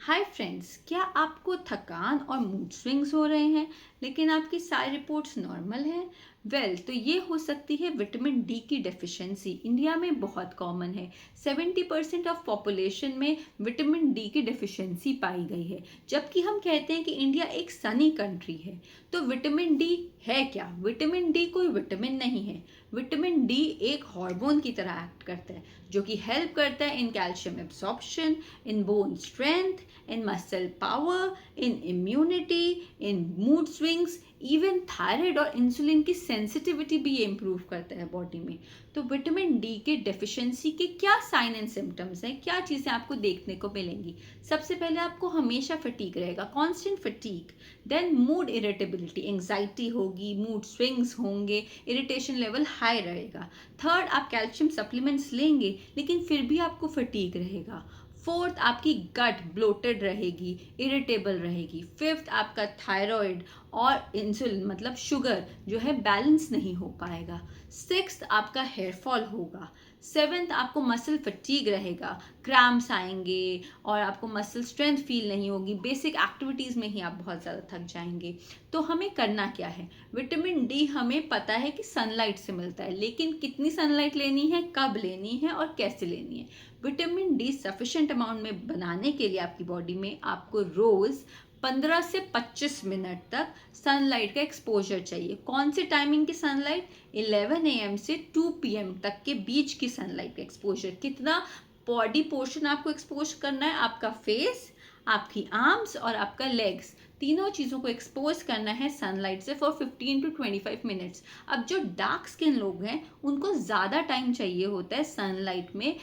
Hi friends, क्या आपको थकान और मूड स्विंग्स हो रहे हैं लेकिन आपकी सारी रिपोर्ट्स नॉर्मल हैं? तो ये हो सकती है विटामिन डी की डेफिशिएंसी। इंडिया में बहुत कॉमन है। 70% ऑफ पॉपुलेशन में विटामिन डी की डेफिशिएंसी पाई गई है। जबकि हम कहते हैं कि इंडिया एक सनी कंट्री है। तो विटामिन डी है क्या? विटामिन डी कोई विटामिन नहीं है। विटामिन डी एक हार्मोन की तरह एक्ट करता है जो कि हेल्प करता है in calcium absorption, in bone strength, in muscle power, in immunity, in mood swings, even thyroid और इंसुलिन की सेंसिटिविटी भी ये इम्प्रूव करता है बॉडी में। तो विटामिन डी के डेफिशिएंसी के क्या साइन एंड सिम्टम्स हैं, क्या चीज़ें आपको देखने को मिलेंगी? सबसे पहले आपको हमेशा फटीग रहेगा, constant fatigue. Then mood irritability, anxiety होगी, मूड स्विंग्स होंगे, इरिटेशन लेवल हाई रहेगा। थर्ड, आप कैल्शियम सप्लीमेंट्स लेंगे लेकिन फिर भी आपको फटीग रहेगा। फोर्थ, आपकी गट ब्लोटेड रहेगी, इरिटेबल रहेगी। फिफ्थ, आपका थायराइड और इंसुलिन मतलब शुगर जो है बैलेंस नहीं हो पाएगा। सिक्स्थ, आपका हेयर फॉल होगा। सेवेंथ, आपको मसल फटीग रहेगा, क्रैम्प्स आएंगे और आपको मसल स्ट्रेंथ फील नहीं होगी। बेसिक एक्टिविटीज़ में ही आप बहुत ज़्यादा थक जाएंगे। तो हमें करना क्या है? विटामिन डी हमें पता है कि सनलाइट से मिलता है, लेकिन कितनी सनलाइट लेनी है, कब लेनी है और कैसे लेनी है? विटामिन डी सफिशेंट अमाउंट में बनाने के लिए आपकी बॉडी में आपको रोज़ 15 से 25 मिनट तक सनलाइट का एक्सपोजर चाहिए। कौन सी टाइमिंग की सनलाइट? 11 AM से 2 PM तक के बीच की सनलाइट का एक्सपोजर। कितना बॉडी पोर्शन आपको एक्सपोज करना है? आपका फेस, आपकी आर्म्स और आपका लेग्स, तीनों चीज़ों को एक्सपोज करना है सनलाइट से फॉर 15 to 25 मिनट्स। अब जो डार्क स्किन लोग हैं उनको ज़्यादा टाइम चाहिए होता है सनलाइट में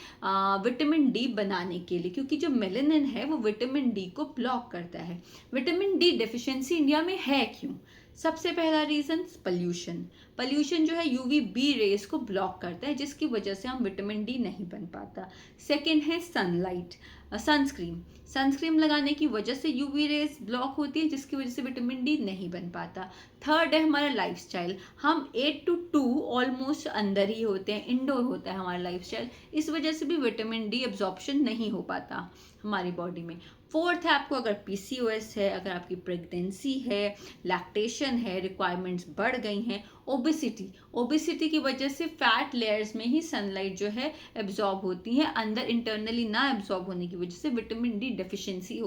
विटामिन डी बनाने के लिए, क्योंकि जो मेलेनिन है वो विटामिन डी को ब्लॉक करता है। विटामिन डी डेफिशिएंसी इंडिया में है क्यों? सबसे पहला रीज़न पल्यूशन। पल्यूशन जो है यूवी बी रेस को ब्लॉक करता है, जिसकी वजह से हम विटामिन डी नहीं बन पाता। सेकेंड है सनलाइट, सनस्क्रीन। सनस्क्रीन लगाने की वजह से यूवी रेस ब्लॉक होती है, जिसकी वजह से विटामिन डी नहीं बन पाता। थर्ड है हमारा लाइफस्टाइल। हम 8 to 2 ऑलमोस्ट अंदर ही होते हैं, इंडोर होता है हमारा लाइफस्टाइल। इस वजह से भी विटामिन डी एब्जॉर्प्शन नहीं हो पाता हमारी बॉडी में। फोर्थ है, आपको अगर पीसीओएस है, अगर आपकी प्रेगनेंसी है, लैक्टेशन है, रिक्वायरमेंट्स बढ़ गई हैं, ओबेसिटी की वजह से फैट लेयर्स में ही सनलाइट जो है एब्जॉर्ब होती है, अंदर इंटरनली ना एब्जॉर्ब होने की वजह से विटामिन डी डेफिशिएंसी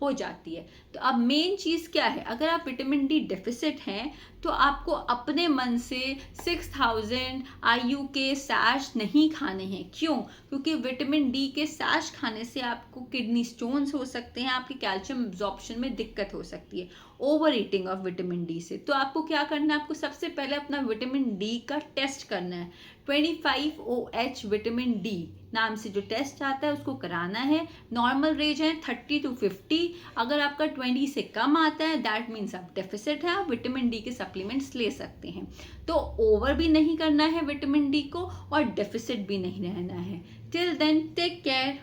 हो जाती है। तो अब मेन चीज़ क्या है? अगर आप विटामिन डी डेफिसिट हैं तो आपको अपने मन से 6000 IU के सैश नहीं खाने हैं। क्यों? क्योंकि विटामिन डी के सैश खाने से आपको किडनी स्टोन्स हो सकते हैं, आपकी कैल्शियम एब्जॉर्प्शन में दिक्कत हो सकती है over eating of vitamin D से। तो आपको क्या करना है? आपको सबसे पहले अपना विटामिन डी का टेस्ट करना है। 25OH विटामिन डी नाम से जो टेस्ट आता है उसको कराना है। नॉर्मल रेंज है 30 to 50। अगर आपका 20 से कम आता है दैट मीन्स आप डेफिसिट है, आप विटामिन डी के सप्लीमेंट्स ले सकते हैं। तो ओवर भी नहीं करना है विटामिन डी को और डेफिसिट भी नहीं रहना है। Till then take care.